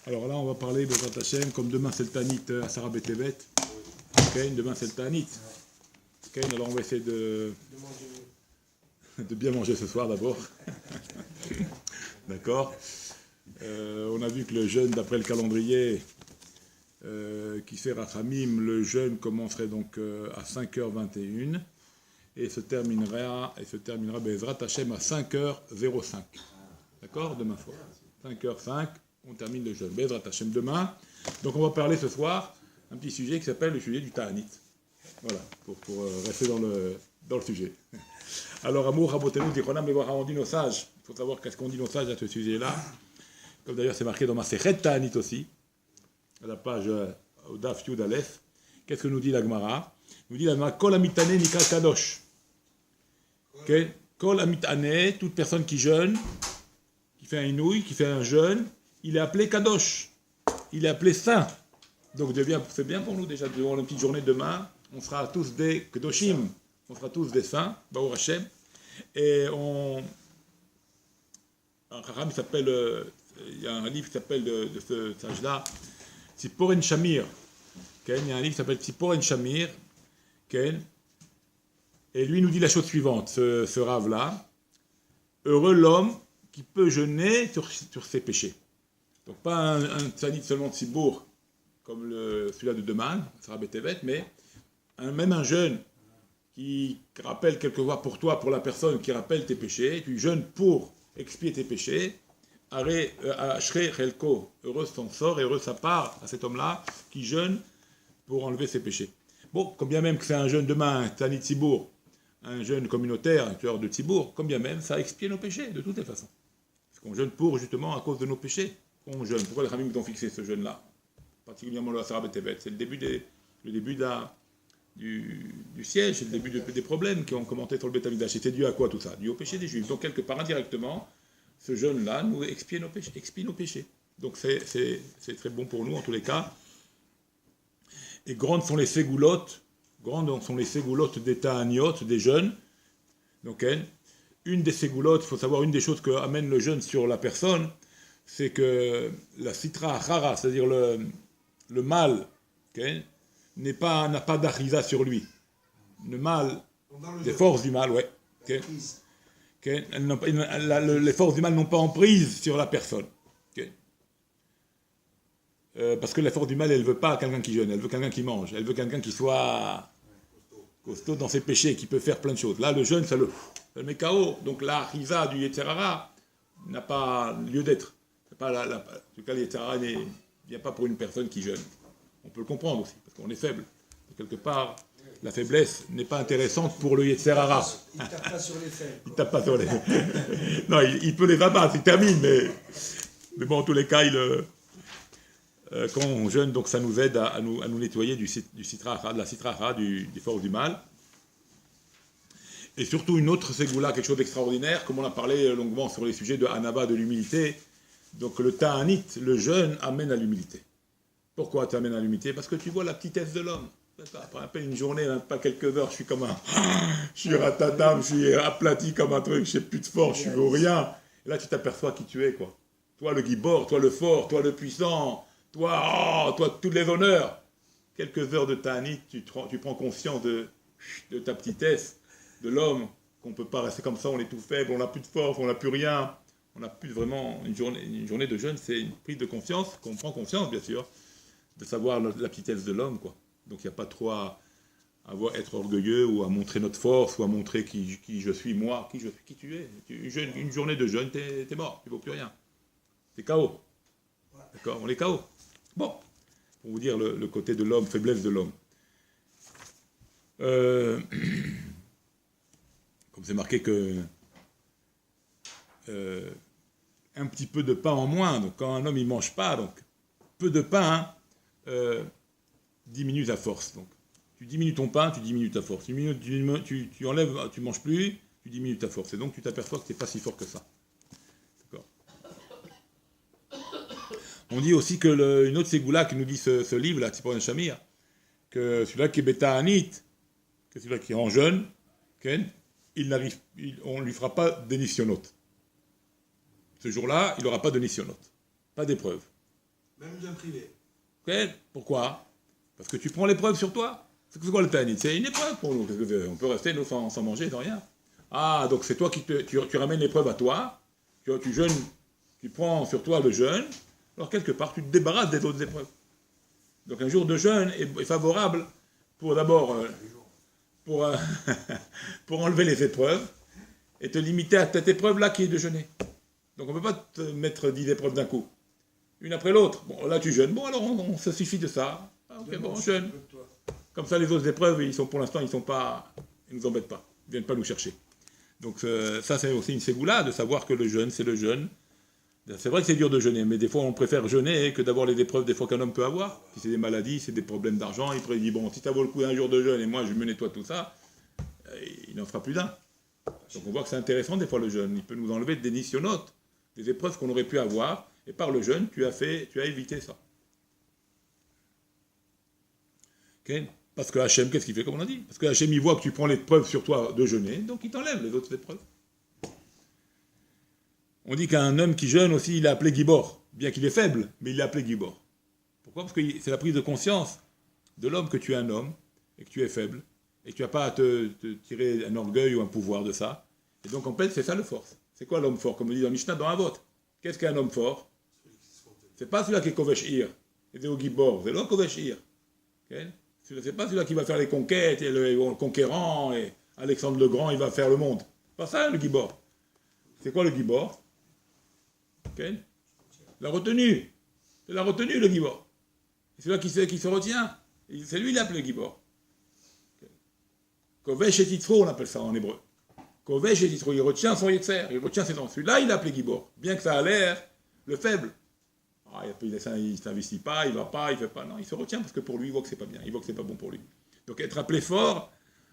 Alors là, on va parler de Bezrat Hashem, comme demain c'est le Tanit à Sarah Betevet. Okay, demain c'est le Tanit. Okay, alors on va essayer de bien manger ce soir d'abord. D'accord. On a vu que le jeûne, d'après le calendrier, qui fait Rachamim, le jeûne commencerait donc à 5h21 et se terminera Bezrat Hashem à 5h05. D'accord. Demain soir. 5h05. On termine le jeûne. Bezrat Hashem demain. Donc on va parler ce soir un petit sujet qui s'appelle le sujet du Ta'anit. Voilà, pour rester dans le sujet. Alors, Amour, Rabotenu, Zichronam, Mevorah, on dit nos sages. Il faut savoir qu'est-ce qu'on dit nos sages à ce sujet-là. Comme d'ailleurs c'est marqué dans ma Sechet Ta'anit aussi, à la page au Daf Yud Aleph. Qu'est-ce que nous dit la Gemara? Nous dit la Gemara, Kol Amitane Nika Kadosh. Kol Amitane, toute personne qui jeûne, qui fait un inouï, qui fait un jeûne, il est appelé Kadosh. Il est appelé saint. Donc c'est bien pour nous déjà, durant une petite journée demain, on sera tous des Kedoshim, on sera tous des saints, Baruch Hashem. Et il y a un livre qui s'appelle de ce sage-là, Tziporen Shamir. Il y a un livre qui s'appelle Tziporen Shamir. Et lui nous dit la chose suivante, ce rave-là. Heureux l'homme qui peut jeûner sur ses péchés. Donc pas un tzanit seulement de Tzibour, comme celui-là de demain, Sarah Betevet, mais même un jeûne qui rappelle quelquefois pour toi, pour la personne qui rappelle tes péchés, tu jeûnes pour expier tes péchés, Ashrei Chelko, heureux son sort et heureux sa part à cet homme-là qui jeûne pour enlever ses péchés. Bon, comme bien même que c'est un jeûne demain, un tzanit Tzibour, un jeûne communautaire, un tueur de Tzibour, comme bien même ça expie nos péchés de toutes les façons. Parce qu'on jeûne pour justement à cause de nos péchés. On jeûne. Pourquoi les Ramim ont fixé ce jeûne-là? Particulièrement le Sarah Betevet. C'est le début du siège, c'est le début des problèmes qui ont commenté sur le Beth Amikdash. C'était dû à quoi tout ça? Dû au péché des Juifs. Donc quelque part indirectement, ce jeûne-là nous expie nos péchés. Donc c'est très bon pour nous en tous les cas. Et grandes sont les ségoulottes des ta'aniot, des jeûnes. Donc une des ségoulottes, il faut savoir une des choses que amène le jeûne sur la personne, c'est que la sitra achara, c'est-à-dire le mal, n'a pas d'arisa sur lui. Le mal, les forces du mal, ouais. Les forces du mal n'ont pas emprise sur la personne. Parce que la force du mal, elle ne veut pas quelqu'un qui jeûne, elle veut quelqu'un qui mange, elle veut quelqu'un qui soit costaud dans ses péchés, qui peut faire plein de choses. Là, le jeûne, ça le met KO. Donc la risa du Yetzirah n'a pas lieu d'être. En tout cas, le Yetzirah ne vient pas pour une personne qui jeûne. On peut le comprendre aussi, parce qu'on est faible. Quelque part, la faiblesse n'est pas intéressante pour le Yetzirah. Il ne tape pas sur les faibles. Il tape pas sur les... Non, il peut les abattre, il termine, mais bon, en tous les cas, quand on jeûne, donc ça nous aide à nous nettoyer de la sitra, des forces du mal. Et surtout une autre ségoula, quelque chose d'extraordinaire, comme on a parlé longuement sur les sujets de Hanava, de l'humilité. Donc le ta'anit, le jeûne, amène à l'humilité. Pourquoi tu amènes à l'humilité? Parce que tu vois la petitesse de l'homme. Après une journée, même pas quelques heures, je suis ratatam, je suis aplati comme un truc, je n'ai plus de force, je suis rien. Et là, tu t'aperçois qui tu es, quoi. Toi, le gibor, toi, le fort, toi, le puissant, toi, tous les honneurs. Quelques heures de ta'anit, tu prends conscience de ta petitesse, de l'homme, qu'on ne peut pas rester comme ça, on est tout faible, on n'a plus de force, on n'a plus rien. On n'a plus vraiment une journée de jeûne, c'est une prise de conscience, qu'on prend conscience, bien sûr, de savoir la petitesse de l'homme, quoi. Donc il n'y a pas trop à être orgueilleux ou à montrer notre force ou à montrer qui je suis, moi, qui tu es. Une journée de jeûne, t'es mort, tu ne vaux plus rien. T'es KO. D'accord? On est KO. Bon, pour vous dire le côté de l'homme, faiblesse de l'homme. Comme c'est marqué que un petit peu de pain en moins, donc quand un homme il mange pas, donc peu de pain diminue ta force. Donc tu diminues ton pain, tu diminues ta force. Tu enlèves, tu manges plus, tu diminues ta force. Et donc tu t'aperçois que tu n'es pas si fort que ça. D'accord. On dit aussi que une autre ségoula qui nous dit ce livre là, Tziporen Shamir, que celui-là qui est Beta'anit, que celui-là qui est en jeûne, on ne lui fera pas d'énissionot. Ce jour-là, il n'aura pas de nissionot, pas d'épreuve. Même d'un privé. Okay. Pourquoi? Parce que tu prends l'épreuve sur toi. C'est quoi le Ta'anit? C'est une épreuve pour nous. On peut rester nous sans manger, sans rien. Ah, donc c'est toi qui tu ramènes l'épreuve à toi. Tu jeûnes, tu prends sur toi le jeûne. Alors quelque part, tu te débarrasses des autres épreuves. Donc un jour de jeûne est favorable pour d'abord pour, pour enlever les épreuves et te limiter à cette épreuve-là qui est de jeûner. Donc on ne peut pas te mettre 10 épreuves d'un coup. Une après l'autre. Bon, là tu jeûnes. Bon, alors on se suffit de ça. Ah, ok, bon, on jeûne. Comme ça, les autres épreuves, pour l'instant, ils nous embêtent pas. Ils ne viennent pas nous chercher. Donc ça, c'est aussi une ségoula de savoir que le jeûne, c'est le jeûne. C'est vrai que c'est dur de jeûner, mais des fois, on préfère jeûner que d'avoir les épreuves des fois qu'un homme peut avoir. Si c'est des maladies, c'est des problèmes d'argent, il dit, bon, si ça vaut le coup un jour de jeûne et moi, je me nettoie tout ça, il n'en fera plus d'un. Donc on voit que c'est intéressant des fois le jeûne. Il peut nous enlever des nisyonotes, des épreuves qu'on aurait pu avoir, et par le jeûne, tu as évité ça. Okay. Parce que Hachem, qu'est-ce qu'il fait, comme on a dit? Parce que Hachem, il voit que tu prends l'épreuve sur toi de jeûner, donc il t'enlève les autres épreuves. On dit qu'un homme qui jeûne aussi, il est appelé Gibor. Bien qu'il est faible, mais il est appelé Gibor. Pourquoi? Parce que c'est la prise de conscience de l'homme que tu es un homme, et que tu es faible, et que tu n'as pas à te tirer un orgueil ou un pouvoir de ça. Et donc, en fait, c'est ça le force. C'est quoi l'homme fort? Comme on dit dans Mishnah, dans Avot. Qu'est-ce qu'un homme fort? C'est pas celui-là qui est Kovesh Ir, et au Gibor, c'est l'homme Kovesh Ir. Okay? C'est pas celui-là qui va faire les conquêtes, et le conquérant, et Alexandre le Grand, il va faire le monde. C'est pas ça, le Gibor. C'est quoi le Gibor? Okay. La retenue. C'est la retenue, le Gibor. C'est celui-là qui se retient. C'est lui l'appelle le Gibor. Kovesh et Titro, on appelle ça en hébreu. Kovesh et Titro, il retient son Yetzer, il retient ses dents. Celui-là, il l'appelle Gibor. Bien que ça a l'air le faible. Ah, il ne s'investit pas, il ne va pas, il ne fait pas. Non, il se retient parce que pour lui, il voit que c'est pas bien, il voit que c'est pas bon pour lui. Donc être appelé fort,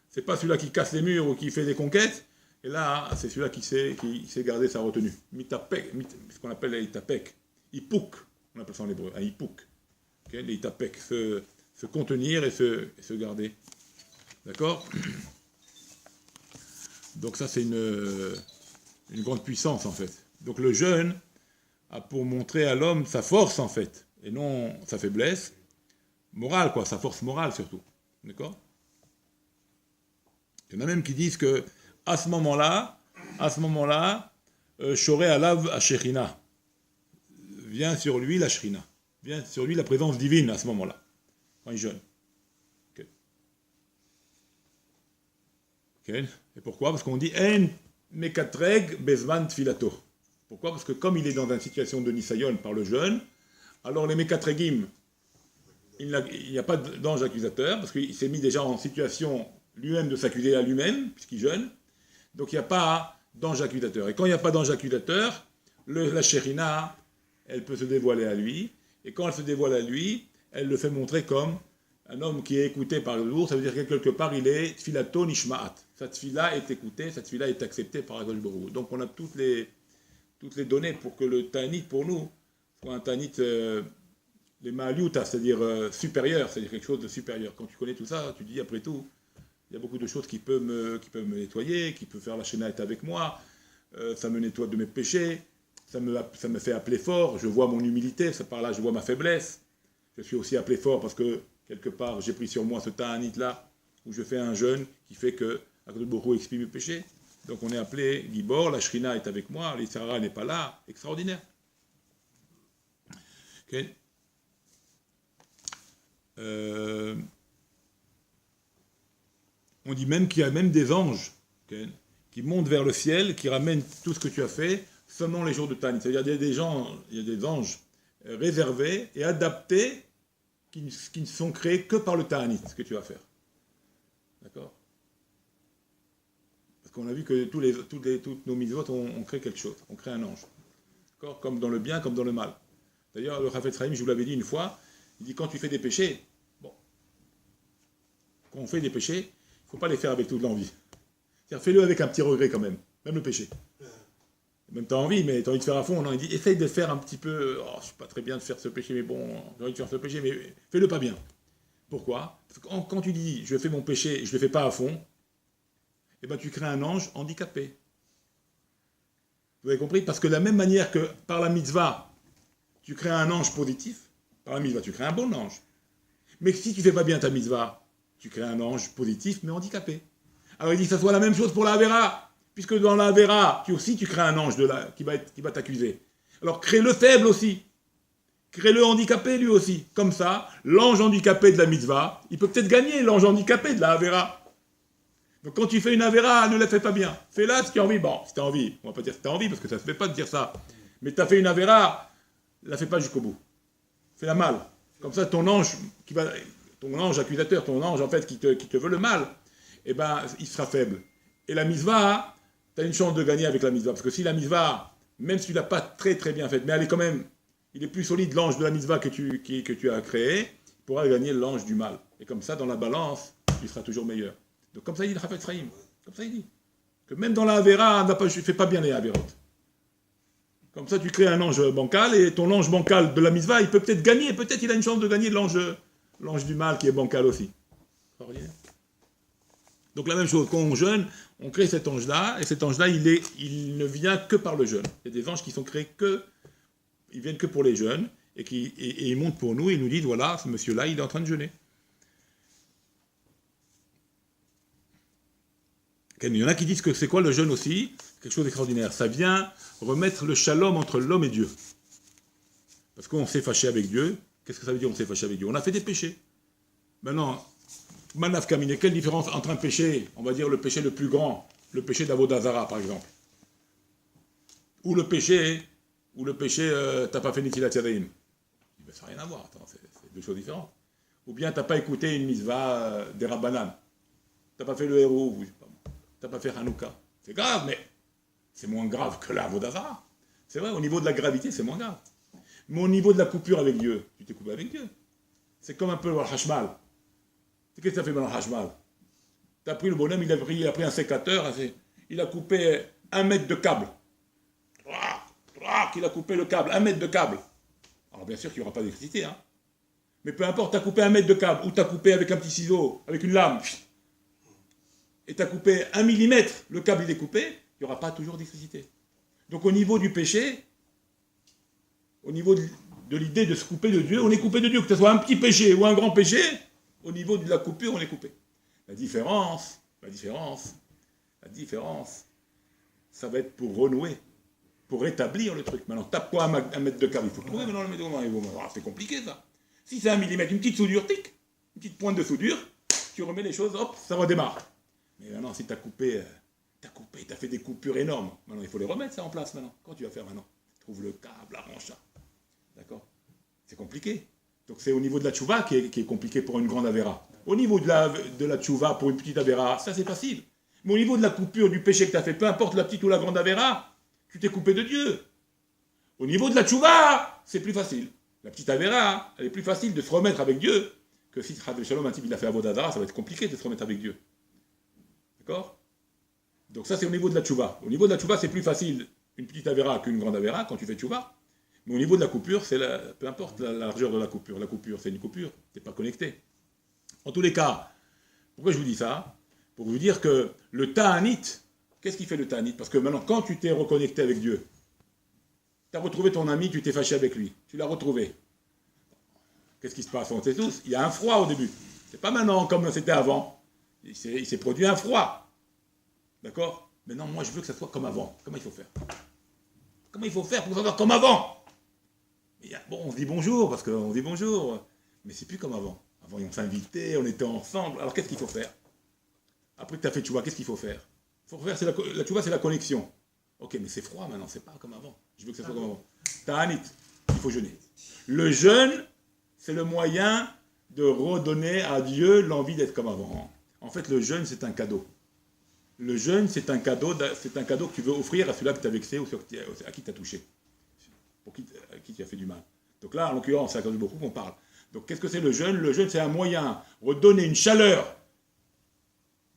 c'est pas celui-là qui casse les murs ou qui fait des conquêtes. Et là, c'est celui-là qui sait garder sa retenue. Mitapek, ce qu'on appelle l'itapek. Ipouk, on appelle ça en hébreu, un ipouk. Okay, l'itapek, se contenir et se garder. D'accord? Donc ça, c'est une grande puissance, en fait. Donc le jeûne a pour montrer à l'homme sa force, en fait, et non sa faiblesse morale, quoi, sa force morale, surtout. D'accord? Il y en a même qui disent que à ce moment-là, Shoré Alav Asherina. Vient sur lui la Shrina. Vient sur lui la présence divine à ce moment-là, quand il jeûne. Okay. Okay. Et pourquoi? Parce qu'on dit En Mekatreg Bezman Tfilato. Pourquoi? Parce que comme il est dans une situation de Nisayon par le jeûne, alors les Mekatregim, il n'y a pas d'ange accusateur, parce qu'il s'est mis déjà en situation lui-même de s'accuser à lui-même, puisqu'il jeûne. Donc il n'y a pas d'ange accusateur. Et quand il n'y a pas d'ange accusateur, la Shérina, elle peut se dévoiler à lui. Et quand elle se dévoile à lui, elle le fait montrer comme un homme qui est écouté par le lourd. Ça veut dire que quelque part, il est tfilato nishma'at. Sa tfila est écoutée, sa tfila est acceptée par Akadosh Baruch Hu. Donc on a toutes les données pour que le ta'anit, pour nous, soit un ta'anit, les ma'aliuta, c'est-à-dire supérieur, c'est-à-dire quelque chose de supérieur. Quand tu connais tout ça, tu dis après tout, il y a beaucoup de choses qui peuvent me nettoyer, qui peuvent faire la Shena avec moi, ça me nettoie de mes péchés, ça me fait appeler fort, je vois mon humilité, par là je vois ma faiblesse. Je suis aussi appelé fort parce que, quelque part, j'ai pris sur moi ce ta'anit-là, où je fais un jeûne qui fait que Akadosh Baruch Hu expie mes péchés. Donc on est appelé Gibor, la Shrina est avec moi, l'Isra n'est pas là, extraordinaire. Ok. On dit même qu'il y a même des anges qui montent vers le ciel, qui ramènent tout ce que tu as fait, seulement les jours de Ta'anit. C'est-à-dire qu'il y a des anges réservés et adaptés qui ne sont créés que par le Ta'anit, ce que tu vas faire. D'accord? Parce qu'on a vu que toutes nos mitzvot, on crée quelque chose, on crée un ange. D'accord? Comme dans le bien, comme dans le mal. D'ailleurs, le Chafetz Chaim, je vous l'avais dit une fois, il dit quand tu fais des péchés, quand on fait des péchés, il ne faut pas les faire avec toute l'envie. C'est-à-dire, fais-le avec un petit regret quand même le péché. Même tu as envie, mais tu as envie de faire à fond. Non, il dit, essaye de faire un petit peu, je ne suis pas très bien de faire ce péché, mais bon, j'ai envie de faire ce péché, mais fais-le pas bien. Pourquoi? Parce que quand tu dis, je fais mon péché et je ne le fais pas à fond, eh ben, tu crées un ange handicapé. Vous avez compris? Parce que de la même manière que par la mitzvah, tu crées un ange positif, Dans la mitzvah, tu crées un bon ange. Mais si tu ne fais pas bien ta mitzvah, tu crées un ange positif mais handicapé. Alors il dit que ça soit la même chose pour la Avera. Puisque dans la Avera, tu crées un ange qui va t'accuser. Alors crée le faible aussi. Crée-le handicapé lui aussi. Comme ça, l'ange handicapé de la mitzvah, il peut peut-être gagner l'ange handicapé de la Avera. Donc quand tu fais une Avera, ne la fais pas bien. Fais-la si tu as envie. Bon, si tu as envie, on va pas dire si tu as envie, parce que ça ne se fait pas de dire ça. Mais tu as fait une Avera, ne la fais pas jusqu'au bout. Fais-la mal. Comme ça, ton ange accusateur, ton ange en fait qui te veut le mal, eh ben, il sera faible. Et la mitzvah, tu as une chance de gagner avec la mitzvah. Parce que si la mitzvah, même si tu ne l'as pas très très bien faite, mais elle est quand même, il est plus solide l'ange de la mitzvah que tu as créé, il pourra gagner l'ange du mal. Et comme ça, dans la balance, il sera toujours meilleur. Donc comme ça, il dit le Chafetz Chaim. Comme ça, il dit. Que même dans la Avera, ne fais pas bien les Averot. Comme ça, tu crées un ange bancal, et ton ange bancal de la mitzvah, il peut peut-être gagner, peut-être il a une chance de gagner l'ange du mal qui est bancal aussi. Donc la même chose, quand on jeûne, on crée cet ange-là, et cet ange-là, il ne vient que par le jeûne. Il y a des anges qui sont créés ils viennent que pour les jeûnes, et ils montent pour nous, et ils nous disent, voilà, ce monsieur-là, il est en train de jeûner. Il y en a qui disent que c'est quoi le jeûne aussi? Quelque chose d'extraordinaire. Ça vient remettre le shalom entre l'homme et Dieu. Parce qu'on s'est fâché avec Dieu. Qu'est-ce que ça veut dire on s'est fâché avec Dieu? On a fait des péchés. Maintenant, Manaf Kamine, quelle différence entre un péché, on va dire le péché le plus grand, le péché d'Avodazara par exemple, ou le péché, t'as pas fait Nitilat Yadayim? Ben, ça n'a rien à voir, attends, c'est deux choses différentes. Ou bien t'as pas écouté une mitzvah des Rabbanan. T'as pas fait le héros, t'as pas fait Hanouka. C'est grave, mais c'est moins grave que la Avodazara. C'est vrai, au niveau de la gravité, c'est moins grave. Mais au niveau de la coupure avec Dieu, tu t'es coupé avec Dieu. C'est comme un peu le Hashmal. Qu'est-ce que ça fait dans le Hashmal? Tu as pris le bonhomme, il a pris un sécateur, il a coupé 1 mètre de câble. Il a coupé le câble, 1 mètre de câble. Alors bien sûr qu'il n'y aura pas d'électricité, hein. Mais peu importe, tu as coupé 1 mètre de câble, ou tu as coupé avec un petit ciseau, avec une lame, et tu as coupé 1 millimètre, le câble il est coupé, il n'y aura pas toujours d'électricité. Donc au niveau du péché, au niveau de l'idée de se couper de Dieu, on est coupé de Dieu, que ce soit un petit péché ou un grand péché, au niveau de la coupure, on est coupé. La différence, ça va être pour renouer, pour rétablir le truc. Maintenant, tape quoi 1 mètre de câble? Il faut trouver maintenant le mètre de câble. C'est compliqué ça. Si c'est 1 millimètre, une petite soudure, tic, une petite pointe de soudure, tu remets les choses, hop, ça redémarre. Mais maintenant, si tu as coupé, tu as fait des coupures énormes. Maintenant, il faut les remettre ça en place maintenant. Comment tu vas faire maintenant? Trouve le câble, arrange ça. D'accord? C'est compliqué. Donc c'est au niveau de la tchouva qui est compliqué pour une grande avéra. Au niveau de la tchouva pour une petite avéra, ça c'est facile. Mais au niveau de la coupure du péché que tu as fait, peu importe la petite ou la grande avéra, tu t'es coupé de Dieu. Au niveau de la tchouva, c'est plus facile. La petite avéra, elle est plus facile de se remettre avec Dieu que si Chad Shalom, un type il a fait Avodazara, ça va être compliqué de se remettre avec Dieu. D'accord? Donc ça c'est au niveau de la tchouva. Au niveau de la tchouva, c'est plus facile une petite avéra qu'une grande avéra quand tu fais tchouva. Mais au niveau de la coupure, peu importe la largeur de la coupure. La coupure, c'est une coupure, tu n'es pas connecté. En tous les cas, pourquoi je vous dis ça? Pour vous dire que le ta'anit, qu'est-ce qui fait le ta'anit? Parce que maintenant, quand tu t'es reconnecté avec Dieu, tu as retrouvé ton ami, tu t'es fâché avec lui, tu l'as retrouvé. Qu'est-ce qui se passe? On sait tous, il y a un froid au début. C'est pas maintenant comme c'était avant. Il s'est produit un froid. D'accord? Maintenant, moi, je veux que ça soit comme avant. Comment il faut faire? Comment il faut faire pour que ça soit comme avant? Bon, on se dit bonjour, parce qu'on dit bonjour, mais c'est plus comme avant. Avant, on s'invitait, on était ensemble. Alors, qu'est-ce qu'il faut faire? Après que tu as fait tchouva, qu'est-ce qu'il faut faire? Il faut faire, la tchouva, c'est la connexion. Ok, mais c'est froid maintenant, c'est pas comme avant. Je veux que ça soit comme avant. Ta'anit, il faut jeûner. Le jeûne, c'est le moyen de redonner à Dieu l'envie d'être comme avant. En fait, le jeûne, c'est un cadeau. Le jeûne, c'est un cadeau que tu veux offrir à celui-là que tu as vexé ou à qui tu as touché. À qui tu as fait du mal. Donc là, en l'occurrence, c'est à cause de beaucoup qu'on parle. Donc qu'est-ce que c'est le jeûne? Le jeûne, c'est un moyen de redonner une chaleur,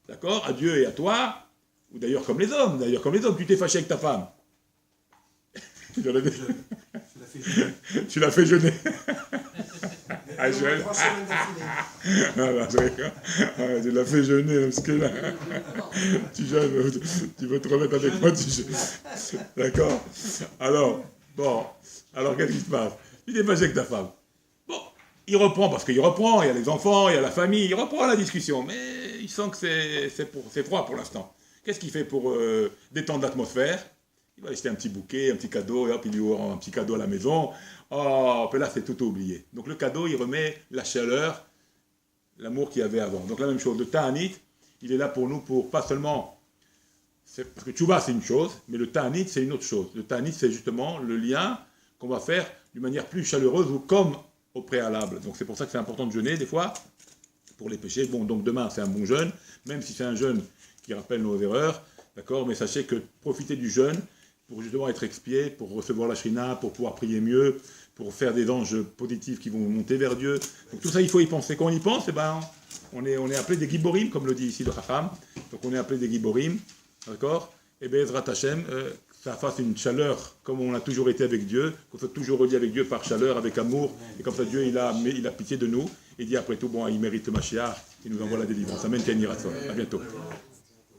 d'accord, à Dieu et à toi, ou d'ailleurs comme les hommes, tu t'es fâché avec ta femme. Tu l'as fait jeûner. Ah, tu l'as fait jeûner, parce que là, tu jeûnes, tu veux te remettre avec moi, tu jeûnes. D'accord? Alors, qu'est-ce qui se passe? Tu t'es fâché avec ta femme. Bon, il reprend, parce qu'il reprend, il y a les enfants, il y a la famille, il reprend la discussion, mais il sent que c'est froid pour l'instant. Qu'est-ce qu'il fait pour détendre l'atmosphère? Il va acheter un petit bouquet, un petit cadeau, et hop, il lui aura un petit cadeau à la maison. Oh, puis là, c'est tout oublié. Donc le cadeau, il remet la chaleur, l'amour qu'il y avait avant. Donc la même chose, le Ta'anit, il est là pour nous, pour pas seulement... Parce que Tchouva, c'est une chose, mais le Ta'anit, c'est une autre chose. Le Ta'anit, c'est justement le lien qu'on va faire d'une manière plus chaleureuse ou comme au préalable. Donc c'est pour ça que c'est important de jeûner, des fois, pour les péchés. Bon, donc demain, c'est un bon jeûne, même si c'est un jeûne qui rappelle nos erreurs, d'accord? Mais sachez que profitez du jeûne pour justement être expié, pour recevoir la shrina, pour pouvoir prier mieux, pour faire des anges positifs qui vont monter vers Dieu. Donc tout ça, il faut y penser. Quand on y pense, eh ben, on est appelé des giborim, comme le dit ici le Chacham. Donc on est appelé des giborim, d'accord? Et bien, Ezrat Hashem, ça fasse une chaleur, comme on a toujours été avec Dieu, qu'on soit toujours relié avec Dieu par chaleur, avec amour, et comme ça Dieu, il a pitié de nous, et dit après tout, bon, il mérite le Mashiach, il nous envoie la délivrance. Amen, Kenny Ratson. À bientôt.